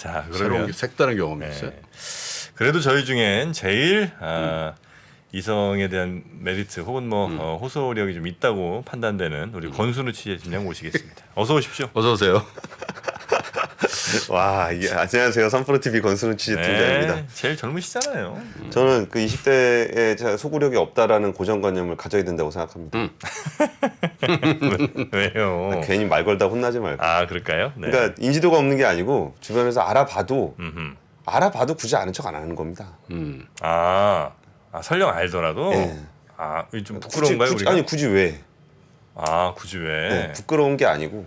자, 새로운 그러면 색다른 경험이었어요. 네. 그래도 저희 중엔 제일 이성에 대한 메리트 혹은 뭐 호소력이 좀 있다고 판단되는 우리 권순우 취재팀장 모시겠습니다. 어서 오십시오. 어서 오세요. 와, 안녕하세요. 3프로TV 권순우 취재팀장입니다. 네, 제일 젊으시잖아요. 저는 그 20대에 소구력이 없다라는 고정관념을 가져야 된다고 생각합니다. 왜요? 괜히 말 걸다 혼나지 말고. 아, 그럴까요? 네. 그러니까 인지도가 없는 게 아니고 주변에서 알아봐도 음흠. 굳이 아는 척 안 하는 겁니다. 설령 알더라도 예. 좀 부끄러운가요, 굳이, 우리가? 아니 굳이 왜? 굳이 왜? 네, 부끄러운 게 아니고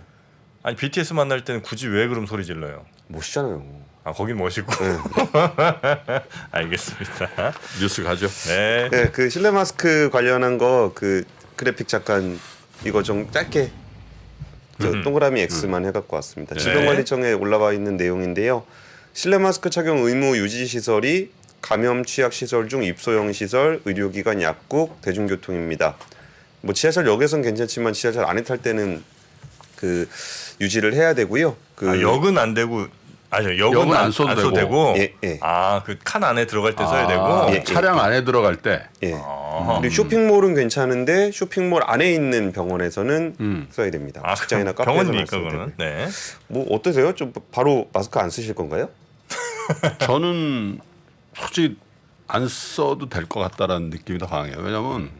아니 BTS 만날 때는 굳이 왜 그럼 소리 질러요? 멋있잖아요. 거긴 멋있고. 알겠습니다. 뉴스 가죠. 네. 네, 그 실내 마스크 관련한 거 그 그래픽 잠깐 이거 좀 짧게 동그라미 X만 해갖고 왔습니다. 네. 질병관리청에 올라와 있는 내용인데요. 실내 마스크 착용 의무 유지 시설이 감염 취약 시설 중 입소형 시설, 의료기관, 약국, 대중교통입니다. 뭐 지하철역에선 괜찮지만 지하철 안에 탈 때는 그 유지를 해야 되고요. 역은 안 되고 역은 안 써도 되고. 예, 예. 그 칸 안에 들어갈 때 써야 되고. 예. 차량 안에 들어갈 때. 예. 그리고 쇼핑몰은 괜찮은데 쇼핑몰 안에 있는 병원에서는 써야 됩니다. 직장이나 카페에서 병원이니까 그거는. 네. 뭐 어떠세요? 좀 바로 마스크 안 쓰실 건가요? 저는 솔직히 안 써도 될 것 같다라는 느낌이 더 강해요. 왜냐하면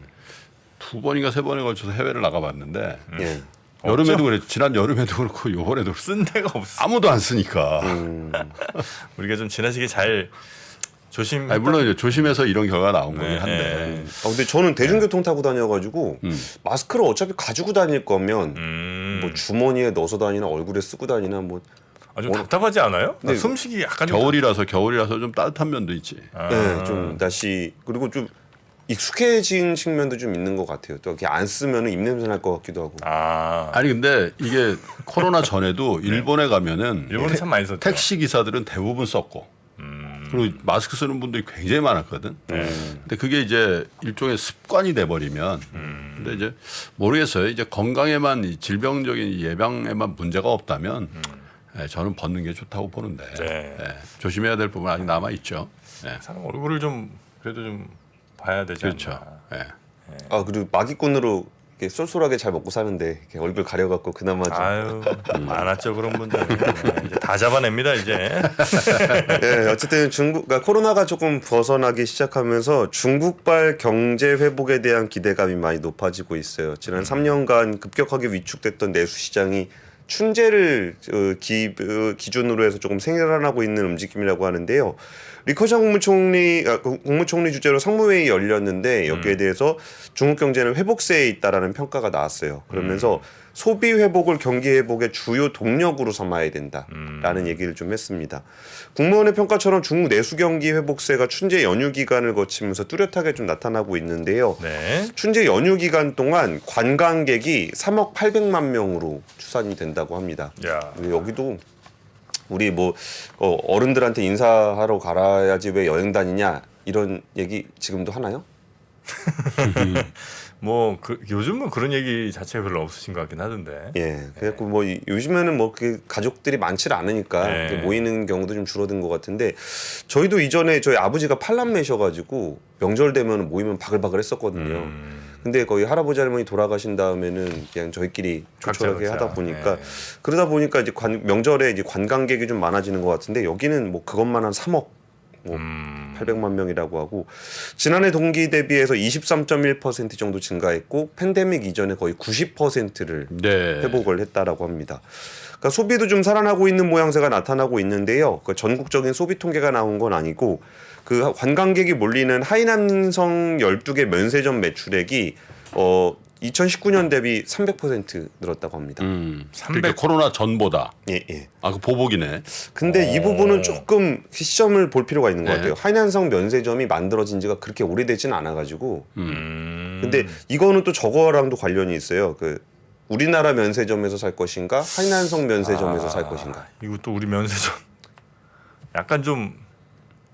2번인가 3번에 걸쳐서 해외를 나가봤는데 예. 여름에도 그랬죠. 지난 여름에도 그렇고 이번에도 쓴 데가 없어. 아무도 안 쓰니까. 우리가 좀 지나치게 잘 조심. 물론 이제 조심해서 이런 결과가 나온 네, 거긴 한데. 근데 저는 대중교통 타고 다녀가지고 마스크를 어차피 가지고 다닐 거면 뭐 주머니에 넣어서 다니나 얼굴에 쓰고 다니나 뭐 좀 답답하지 않아요? 네. 숨쉬기 약간 겨울이라서 좀 따뜻한 면도 있지. 네, 좀 날씨 그리고 좀 익숙해진 측면도 좀 있는 것 같아요. 또 이렇게 안 쓰면 입냄새 날 것 같기도 하고. 아니 근데 이게 코로나 전에도 일본에 가면은 일본은 참 많이 썼죠. 택시 기사들은 대부분 썼고 그리고 마스크 쓰는 분들이 굉장히 많았거든. 근데 그게 이제 일종의 습관이 돼버리면 근데 이제 모르겠어요. 이제 건강에만 이 질병적인 예방에만 문제가 없다면 저는 벗는 게 좋다고 보는데 조심해야 될 부분 아직 남아 있죠. 사람 얼굴을 좀 그래도 좀 봐야 되지 그렇죠. 않나. 그리고 마기꾼으로 이렇게 쏠쏠하게 잘 먹고 사는데 이렇게 얼굴 가려갖고 그나마 좀. 많았죠 그런 분들. 이제 다 잡아냅니다 이제. 네, 어쨌든 그러니까 코로나가 조금 벗어나기 시작하면서 중국발 경제 회복에 대한 기대감이 많이 높아지고 있어요. 지난 3년간 급격하게 위축됐던 내수 시장이 춘제를 기준으로 해서 조금 생겨나고 있는 움직임이라고 하는데요. 리커창 국무총리 주재로 상무회의 열렸는데 여기에 대해서 중국 경제는 회복세에 있다라는 평가가 나왔어요. 그러면서 소비 회복을 경기 회복의 주요 동력으로 삼아야 된다라는 얘기를 좀 했습니다. 국무원의 평가처럼 중국 내수 경기 회복세가 춘제 연휴 기간을 거치면서 뚜렷하게 좀 나타나고 있는데요. 네. 춘제 연휴 기간 동안 관광객이 3억 800만 명으로 추산이 된다고 합니다. 여기도 우리 뭐 어른들한테 인사하러 가야지 왜 여행 다니냐 이런 얘기 지금도 하나요? 요즘은 그런 얘기 자체가 별로 없으신 것 같긴 하던데. 그래갖고 뭐 요즘에는 뭐 가족들이 많지 않으니까 모이는 경우도 좀 줄어든 것 같은데 저희도 이전에 저희 아버지가 팔남매셔가지고 명절 되면 모이면 바글바글 했었거든요. 근데 거의 할아버지 할머니 돌아가신 다음에는 그냥 저희끼리 조촐하게 하다 보니까 그러다 보니까 이제 명절에 이제 관광객이 좀 많아지는 것 같은데 여기는 뭐 그것만 한 3억 800만 명이라고 하고 지난해 동기 대비해서 23.1% 정도 증가했고 팬데믹 이전에 거의 90%를 회복을 했다라고 합니다. 그러니까 소비도 좀 살아나고 있는 모양새가 나타나고 있는데요. 그 전국적인 소비 통계가 나온 건 아니고 그 관광객이 몰리는 하이난성 12개 면세점 매출액이 2019년 대비 300% 늘었다고 합니다. 300 코로나 전보다. 예. 그 보복이네. 근데 이 부분은 조금 시점을 볼 필요가 있는 것 같아요. 하이난성 면세점이 만들어진 지가 그렇게 오래되진 않아가지고. 근데 이거는 또 저거랑도 관련이 있어요. 그 우리나라 면세점에서 살 것인가, 하이난성 면세점에서 살 것인가. 이것도 우리 면세점 약간 좀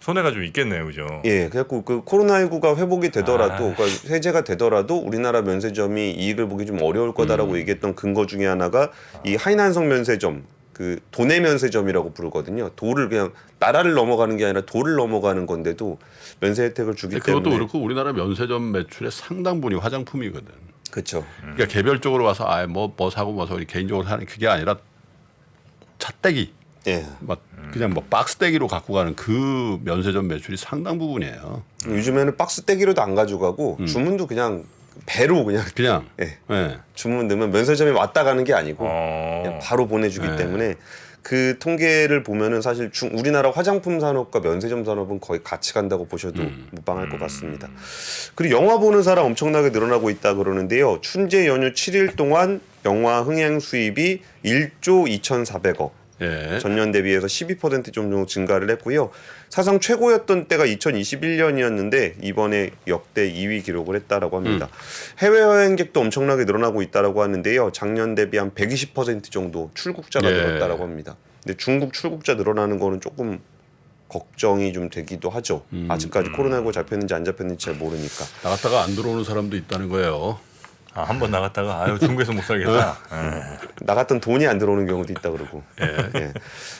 손해가 좀 있겠네요, 그죠? 그래갖고 그 코로나19가 회복이 되더라도, 그러니까 해제가 되더라도 우리나라 면세점이 이익을 보기 좀 어려울 거다라고 얘기했던 근거 중에 하나가 이 하이난성 면세점 그 도내 면세점이라고 부르거든요. 도를 그냥 나라를 넘어가는 게 아니라 도를 넘어가는 건데도 면세 혜택을 주기 그것도 때문에 그렇고 우리나라 면세점 매출의 상당 부분이 화장품이거든. 그렇죠. 그러니까 개별적으로 와서 뭐 사고 뭐 소리 개인적으로 사는 그게 아니라 차떼기 예. 막 그냥 뭐 박스떼기로 갖고 가는 그 면세점 매출이 상당 부분이에요. 요즘에는 박스 떼기로도 안 가져가고 주문도 그냥 배로 그냥 예. 예. 주문 넣으면 면세점에 왔다 가는 게 아니고 어. 그냥 바로 보내주기 때문에 그 통계를 보면은 사실 우리나라 화장품 산업과 면세점 산업은 거의 같이 간다고 보셔도 무방할 것 같습니다. 그리고 영화 보는 사람 엄청나게 늘어나고 있다 그러는데요. 춘제 연휴 7일 동안 영화 흥행 수입이 1조 2,400억. 예. 전년 대비해서 12% 정도 증가를 했고요. 사상 최고였던 때가 2021년이었는데 이번에 역대 2위 기록을 했다라고 합니다. 해외 여행객도 엄청나게 늘어나고 있다라고 하는데요. 작년 대비 한 120% 정도 출국자가 예. 늘었다라고 합니다. 근데 중국 출국자 늘어나는 거는 조금 걱정이 좀 되기도 하죠. 아직까지 코로나19 잡혔는지 안 잡혔는지 잘 모르니까. 나갔다가 안 들어오는 사람도 있다는 거예요. 한 번 나갔다가 아유 중국에서 못 살겠다. 나갔던 돈이 안 들어오는 경우도 있다 그러고. 예.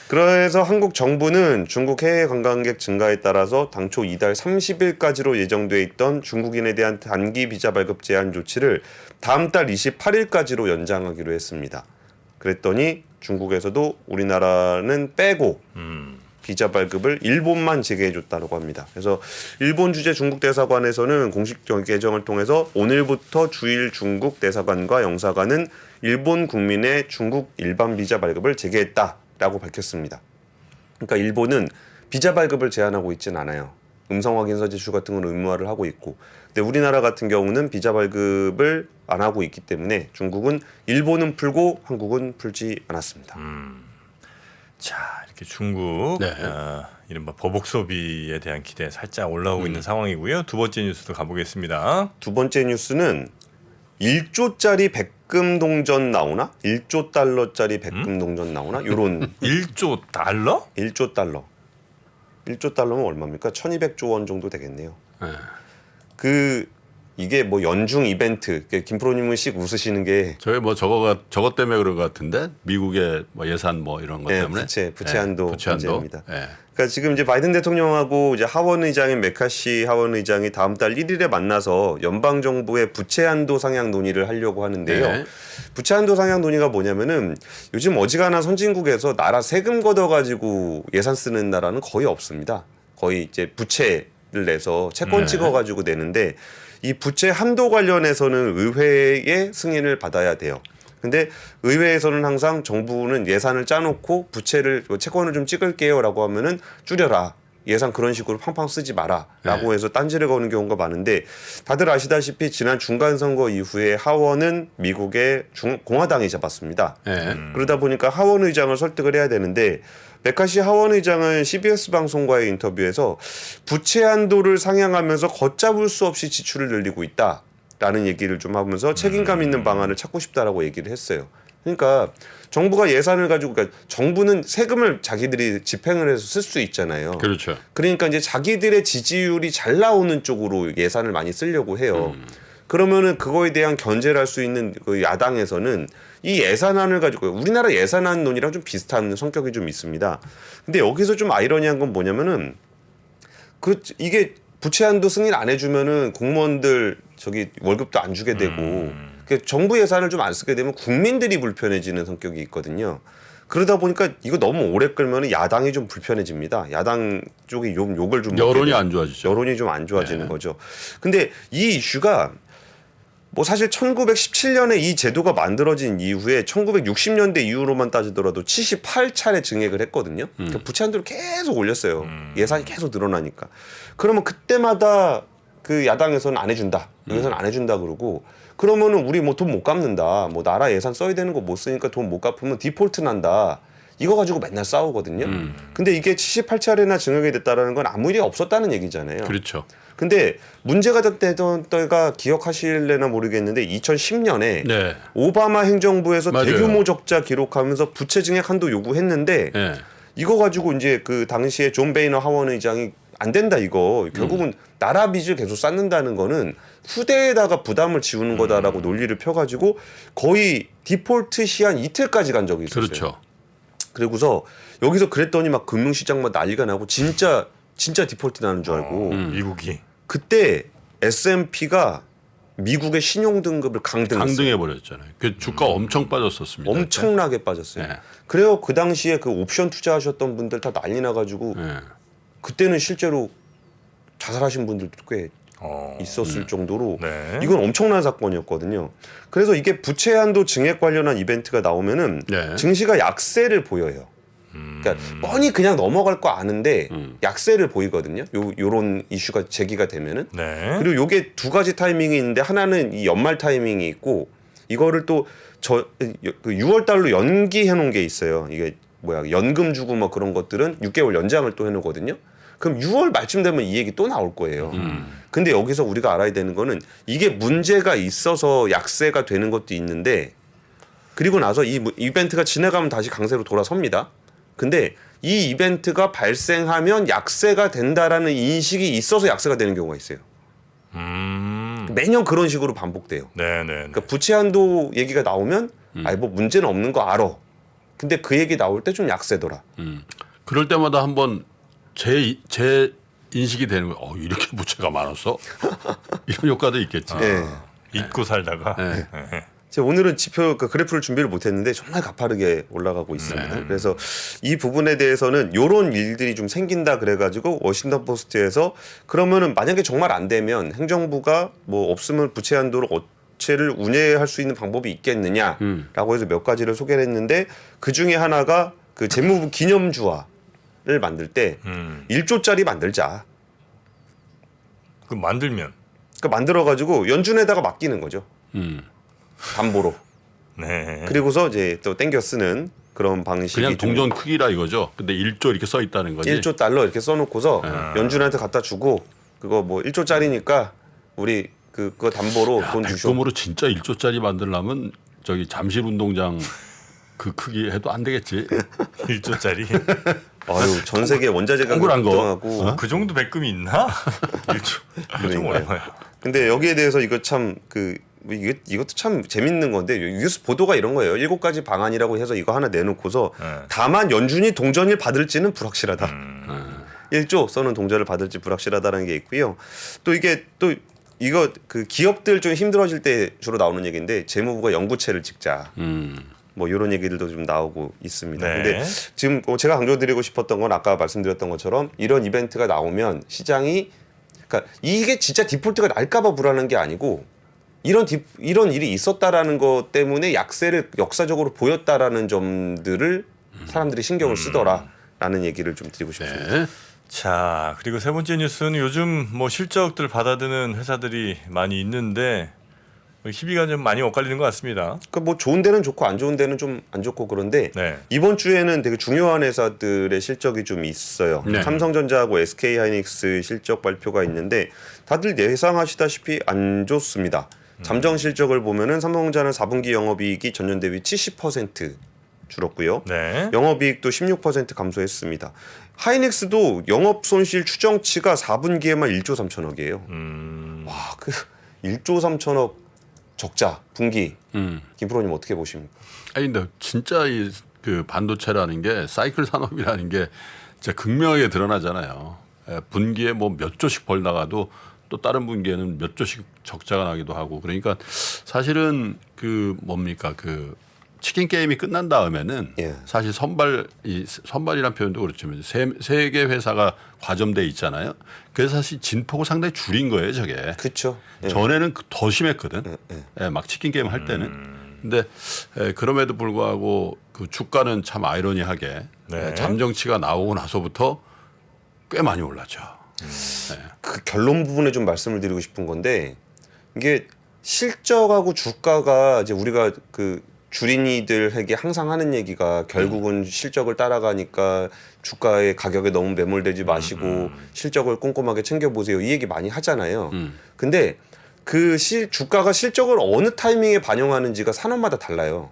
그래서 한국 정부는 중국 해외 관광객 증가에 따라서 당초 이달 30일까지로 예정돼 있던 중국인에 대한 단기 비자 발급 제한 조치를 다음 달 28일까지로 연장하기로 했습니다. 그랬더니 중국에서도 우리나라는 빼고 비자 발급을 일본만 재개해줬다고 합니다. 그래서 일본 주재 중국 대사관에서는 공식 계정을 통해서 오늘부터 주일 중국 대사관과 영사관은 일본 국민의 중국 일반 비자 발급을 재개했다라고 밝혔습니다. 그러니까 일본은 비자 발급을 제한하고 있지는 않아요. 음성 확인서 제출 같은 건 의무화를 하고 있고, 근데 우리나라 같은 경우는 비자 발급을 안 하고 있기 때문에 중국은 일본은 풀고 한국은 풀지 않았습니다. 자 이렇게 중국 네. 이른바 보복 소비에 대한 기대 살짝 올라오고 있는 상황이고요. 두 번째 뉴스도 가보겠습니다. 두 번째 뉴스는 1조짜리 백금 동전 나오나? 1조 달러짜리 백금 동전 나오나? 요런 1조 달러? 1조 달러. 1조 달러면 얼마입니까? 1200조 원 정도 되겠네요. 예. 그 이게 뭐 연중 이벤트. 김프로님은 씩 웃으시는 게 저희 뭐 저거 때문에 그런 것 같은데 미국의 뭐 예산 뭐 이런 것 네, 때문에 부채 한도 부채한도 문제입니다. 예. 그러니까 지금 이제 바이든 대통령하고 이제 하원 의장인 메카시 하원 의장이 다음 달 1일에 만나서 연방 정부의 부채 한도 상향 논의를 하려고 하는데요. 네. 부채 한도 상향 논의가 뭐냐면은 요즘 어지간한 선진국에서 나라 세금 걷어 가지고 예산 쓰는 나라는 거의 없습니다. 거의 이제 부채를 내서 채권 네. 찍어 가지고 내는데 이 부채 한도 관련해서는 의회의 승인을 받아야 돼요. 근데 의회에서는 항상 정부는 예산을 짜놓고 부채를 채권을 좀 찍을게요라고 하면은 줄여라. 예산 그런 식으로 팡팡 쓰지 마라라고 해서 딴지를 거는 경우가 많은데 다들 아시다시피 지난 중간 선거 이후에 하원은 미국의 공화당이 잡았습니다. 예. 그러다 보니까 하원 의장을 설득을 해야 되는데 메카시 하원 의장은 CBS 방송과의 인터뷰에서 부채 한도를 상향하면서 걷잡을 수 없이 지출을 늘리고 있다라는 얘기를 좀 하면서 책임감 있는 방안을 찾고 싶다라고 얘기를 했어요. 그러니까 정부가 예산을 가지고 그러니까 정부는 세금을 자기들이 집행을 해서 쓸 수 있잖아요. 그렇죠. 그러니까 이제 자기들의 지지율이 잘 나오는 쪽으로 예산을 많이 쓰려고 해요. 그러면은 그거에 대한 견제를 할 수 있는 그 야당에서는 이 예산안을 가지고 우리나라 예산안 논의랑 좀 비슷한 성격이 좀 있습니다. 근데 여기서 좀 아이러니한 건 뭐냐면은 이게 부채 한도 승인 안 해주면은 공무원들 저기 월급도 안 주게 되고 정부 예산을 좀 안 쓰게 되면 국민들이 불편해지는 성격이 있거든요. 그러다 보니까 이거 너무 오래 끌면 야당이 좀 불편해집니다. 야당 쪽이 욕을 좀 여론이 안 좋아지죠. 여론이 좀 안 좋아지는 거죠. 근데 이 이슈가 뭐 사실 1917년에 이 제도가 만들어진 이후에 1960년대 이후로만 따지더라도 78차례 증액을 했거든요. 그러니까 부채 한도를 계속 올렸어요. 예산이 계속 늘어나니까. 그러면 그때마다 그 야당에서는 안 해준다. 여기서는 안 해준다 그러고 그러면은 우리 뭐 돈 못 갚는다. 뭐 나라 예산 써야 되는 거 못 쓰니까 돈 못 갚으면 디폴트 난다. 이거 가지고 맨날 싸우거든요. 근데 이게 78차례나 증액이 됐다라는 건 아무 일이 없었다는 얘기잖아요. 그렇죠. 근데 문제가 됐던 때가 기억하실래나 모르겠는데 2010년에 네. 오바마 행정부에서 맞아요. 대규모 적자 기록하면서 부채 증액 한도 요구했는데 예. 이거 가지고 이제 그 당시에 존 베이너 하원 의장이 안 된다 이거 결국은 나라 빚을 계속 쌓는다는 거는 후대에다가 부담을 지우는 거다라고 논리를 펴가지고 거의 디폴트 시한 이틀까지 간 적이 있었어요. 그렇죠. 그리고서 여기서 그랬더니 막 금융시장 막 난리가 나고 진짜 디폴트 나는 줄 알고 미국이 그때 S&P가 미국의 신용 등급을 강등했어요. 강등해 버렸잖아요. 그 주가 엄청 빠졌었습니다. 엄청나게 빠졌어요. 네. 그래요. 그 당시에 그 옵션 투자하셨던 분들 다 난리 나가지고 네. 그때는 실제로 자살하신 분들도 꽤 있었을 정도로 이건 엄청난 사건이었거든요. 그래서 이게 부채 한도 증액 관련한 이벤트가 나오면은 네. 증시가 약세를 보여요. 그러니까 뻔히 그냥 넘어갈 거 아는데 약세를 보이거든요. 요런 이슈가 제기가 되면은. 네. 그리고 요게 두 가지 타이밍이 있는데 하나는 이 연말 타이밍이 있고 이거를 또 그 6월 달로 연기해 놓은 게 있어요. 이게 뭐야 연금 주고 뭐 그런 것들은 6개월 연장을 또 해놓거든요. 그럼 6월 말쯤 되면 이 얘기 또 나올 거예요. 근데 여기서 우리가 알아야 되는 거는 이게 문제가 있어서 약세가 되는 것도 있는데 그리고 나서 이 이벤트가 지나가면 다시 강세로 돌아섭니다. 근데 이 이벤트가 발생하면 약세가 된다라는 인식이 있어서 약세가 되는 경우가 있어요. 매년 그런 식으로 반복돼요. 네네. 그러니까 부채 한도 얘기가 나오면 아이 뭐 문제는 없는 거 알아. 근데 그 얘기 나올 때 좀 약세더라. 그럴 때마다 한번 제 인식이 되는 거예요. 이렇게 부채가 많았어? 이런 효과도 있겠지. 네. 잊고 살다가 네. 제가 오늘은 지표 그 그래프를 준비를 못했는데 정말 가파르게 올라가고 있습니다. 그래서 이 부분에 대해서는 이런 일들이 좀 생긴다 그래가지고 워싱턴 포스트에서 그러면은 만약에 정말 안 되면 행정부가 뭐 없으면 부채 한도를 어체를 운営할 수 있는 방법이 있겠느냐라고 해서 몇 가지를 소개를 했는데 그 중에 하나가 그 재무부 기념주화를 만들 때 1조짜리 만들자. 그 만들면 그러니까 만들어가지고 연준에다가 맡기는 거죠. 담보로. 네. 그리고서 이제 또 땡겨 쓰는 그런 방식이 그냥 동전 크기라 이거죠. 근데 1조 이렇게 써 있다는 거지. 1조 달러 이렇게 써놓고서 연준한테 갖다 주고 그거 뭐 1조짜리니까 우리 그거 담보로 돈 주셔. 백금으로 진짜 1조짜리 만들려면 저기 잠실운동장 그 크기 해도 안 되겠지. 1조짜리. 아유 전 세계 원자재 가격 동그란 거. 급등하고 그 정도 백금이 있나? 1조. 이거 좀 얼마야? 근데 여기에 대해서 이거 참 이것도 참 재밌는 건데 뉴스 보도가 이런 거예요. 7가지 방안이라고 해서 이거 하나 내놓고서 다만 연준이 동전을 받을지는 불확실하다. 1조 써는 동전을 받을지 불확실하다는 게 있고요. 또 이게 또 이거 그 기업들 좀 힘들어질 때 주로 나오는 얘기인데 재무부가 영구채를 찍자. 뭐 이런 얘기들도 좀 나오고 있습니다. 네. 근데 지금 제가 강조드리고 싶었던 건 아까 말씀드렸던 것처럼 이런 이벤트가 나오면 시장이 그러니까 이게 진짜 디폴트가 날까봐 불안한 게 아니고 이런 일이 있었다라는 것 때문에 약세를 역사적으로 보였다라는 점들을 사람들이 신경을 쓰더라라는 얘기를 좀 드리고 싶습니다. 네. 자, 그리고 세 번째 뉴스는 요즘 뭐 실적들 받아드는 회사들이 많이 있는데 희비가 좀 많이 엇갈리는 것 같습니다. 그러니까 뭐 좋은 데는 좋고 안 좋은 데는 좀 안 좋고 그런데 네. 이번 주에는 되게 중요한 회사들의 실적이 좀 있어요. 네. 삼성전자하고 SK하이닉스 실적 발표가 있는데 다들 예상하시다시피 안 좋습니다. 잠정 실적을 보면은 삼성전자는 4분기 영업이익이 전년 대비 70% 줄었고요. 네. 영업이익도 16% 감소했습니다. 하이닉스도 영업 손실 추정치가 4분기에만 1조 3천억이에요. 와, 그 1조 3천억 적자 분기. 김프로님 어떻게 보십니까? 아니 근데 진짜 이 그 반도체라는 게 사이클 산업이라는 게 진짜 극명하게 드러나잖아요. 분기에 뭐 몇 조씩 벌다가도 또 다른 분기에는 몇 조씩 적자가 나기도 하고 그러니까 사실은 그 뭡니까 그 치킨 게임이 끝난 다음에는 사실 선발이란 표현도 그렇지만 세 개 회사가 과점돼 있잖아요. 그래서 사실 진폭을 상당히 줄인 거예요, 저게. 그렇죠. 전에는 더 심했거든. 막 치킨 게임 할 때는. 근데 그럼에도 불구하고 그 주가는 참 아이러니하게 잠정치가 나오고 나서부터 꽤 많이 올랐죠. 그 결론 부분에 좀 말씀을 드리고 싶은 건데 이게 실적하고 주가가 이제 우리가 그 주린이들에게 항상 하는 얘기가 결국은 실적을 따라가니까 주가의 가격에 너무 매몰되지 마시고 실적을 꼼꼼하게 챙겨보세요. 이 얘기 많이 하잖아요. 근데 그 주가가 실적을 어느 타이밍에 반영하는지가 산업마다 달라요.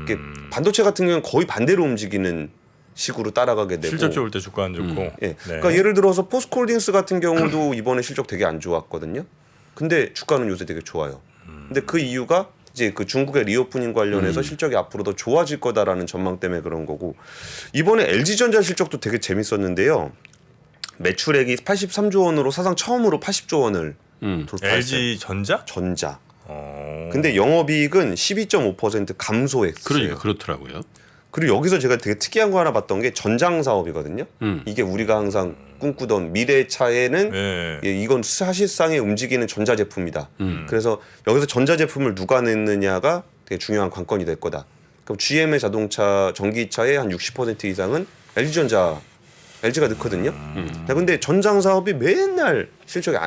이게 반도체 같은 경우는 거의 반대로 움직이는 식으로 따라가게 되고 실적 좋을 때 주가 안 좋고. 예. 네. 그러니까 예를 들어서 포스코홀딩스 같은 경우도 이번에 실적 되게 안 좋았거든요. 근데 주가는 요새 되게 좋아요. 근데 그 이유가 이제 그 중국의 리오프닝 관련해서 실적이 앞으로 더 좋아질 거다라는 전망 때문에 그런 거고 이번에 LG전자 실적도 되게 재밌었는데요. 매출액이 83조 원으로 사상 처음으로 80조 원을 돌파했어요. LG 전자? 전자. 근데 영업이익은 12.5% 감소했어요. 그러니까 그렇더라고요. 그리고 여기서 제가 되게 특이한 거 하나 봤던 게 전장 사업이거든요. 이게 우리가 항상 꿈꾸던 미래차에는 네. 예, 이건 사실상의 움직이는 전자제품이다. 그래서 여기서 전자제품을 누가 냈느냐가 되게 중요한 관건이 될 거다. 그럼 GM의 자동차, 전기차의 한 60% 이상은 LG가 넣거든요. 근데 전장 사업이 맨날 실적이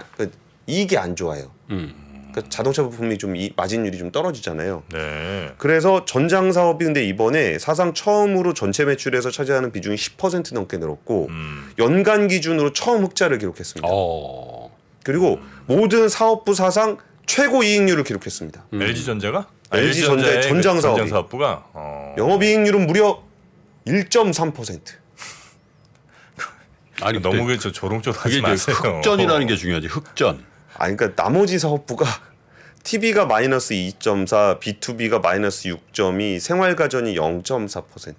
이익이 안 좋아요. 그러니까 자동차 부품이 좀 마진율이 좀 떨어지잖아요. 네. 그래서 전장 사업이 근데 이번에 사상 처음으로 전체 매출에서 차지하는 비중이 10% 넘게 늘었고 연간 기준으로 처음 흑자를 기록했습니다. 그리고 모든 사업부 사상 최고 이익률을 기록했습니다. LG 전자가? LG 전자의 전장 사업이. 사업부가 영업이익률은 무려 1.3%. 아니 너무 근데 저 조롱조롱하지 그게 이제 마세요. 흑전이라는 게 중요하지. 흑전. 그러니까 나머지 사업부가 TV가 마이너스 2.4, B2B가 마이너스 6.2, 생활가전이 0.4%.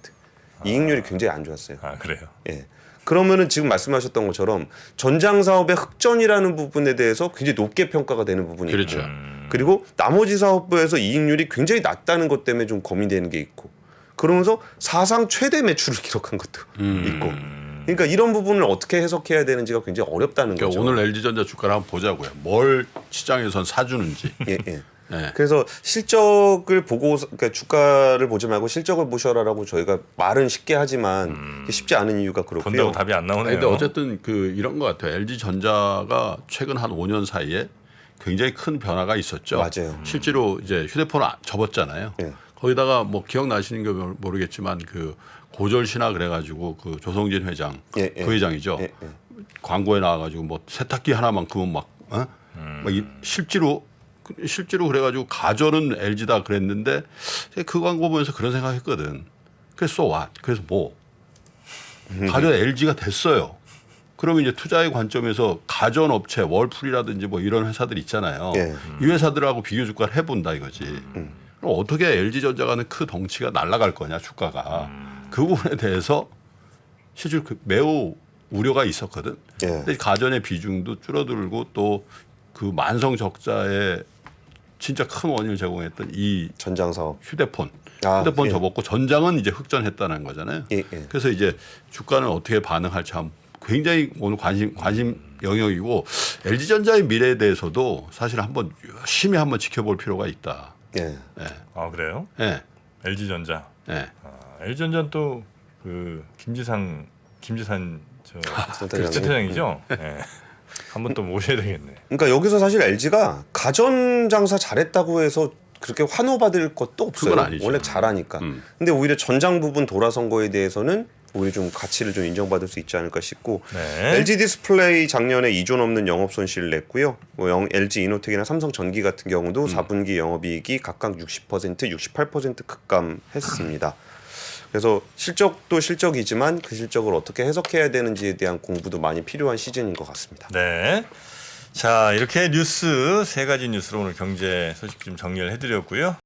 이익률이 굉장히 안 좋았어요. 아 그래요. 예. 그러면은 지금 말씀하셨던 것처럼 전장 사업의 흑전이라는 부분에 대해서 굉장히 높게 평가가 되는 부분이 그렇죠. 있고, 그리고 나머지 사업부에서 이익률이 굉장히 낮다는 것 때문에 좀 고민되는 게 있고, 그러면서 사상 최대 매출을 기록한 것도 있고, 그러니까 이런 부분을 어떻게 해석해야 되는지가 굉장히 어렵다는 그러니까 거죠. 오늘 LG전자 주가를 한번 보자고요. 뭘 시장에선 사주는지. 예, 예. 네. 그래서 실적을 보고, 그러니까 주가를 보지 말고 실적을 보셔라라고 저희가 말은 쉽게 하지만 쉽지 않은 이유가 그렇고요. 본다고 답이 안 나오네요. 근데 어쨌든 그 이런 것 같아요. LG전자가 최근 한 5년 사이에 굉장히 큰 변화가 있었죠. 맞아요. 실제로 이제 휴대폰을 접었잖아요. 예. 거기다가 뭐 기억나시는 거 모르겠지만 그 고절시나 그래가지고 그 조성진 회장 예, 예. 부회장이죠. 예, 예. 광고에 나와가지고 뭐 세탁기 하나만큼은 막 실제로 그래가지고 가전은 LG다 그랬는데 그 광고 보면서 그런 생각했거든. 그래서 so what? 그래서 뭐 가전 LG가 됐어요. 그러면 이제 투자의 관점에서 가전 업체 월풀이라든지 뭐 이런 회사들 있잖아요. 예. 이 회사들하고 비교 주가를 해본다 이거지. 그럼 어떻게 LG전자가는 그 덩치가 날아갈 거냐 주가가. 그 부분에 대해서 실제로 매우 우려가 있었거든. 예. 근데 가전의 비중도 줄어들고 또 그 만성 적자에 진짜 큰 원인을 제공했던 이 전장 사업. 휴대폰 예. 접었고 전장은 이제 흑전했다는 거잖아요. 예, 예. 그래서 이제 주가는 어떻게 반응할지 참 굉장히 오늘 관심 영역이고 LG전자의 미래에 대해서도 사실 한번 열심히 한번 지켜볼 필요가 있다. 예. 아 그래요? 예. LG 전자. 예. LG 전자는 또 그 김지산 센터장이. 센터장이죠. 네. 한번 또 모셔야 되겠네. 그러니까 여기서 사실 LG가 가전 장사 잘했다고 해서 그렇게 환호받을 것도 없어요. 그건 아니죠. 원래 잘하니까. 근데 오히려 전장 부분 돌아선 거에 대해서는 오히려 좀 가치를 좀 인정받을 수 있지 않을까 싶고 네. LG 디스플레이 작년에 이존 없는 영업 손실을 냈고요. 뭐 LG 이노텍이나 삼성전기 같은 경우도 4분기 영업이익이 각각 60%, 68% 급감했습니다. 그래서 실적도 실적이지만 그 실적을 어떻게 해석해야 되는지에 대한 공부도 많이 필요한 시즌인 것 같습니다. 네. 자 이렇게 뉴스 세 가지 뉴스로 오늘 경제 소식 좀 정리를 해드렸고요.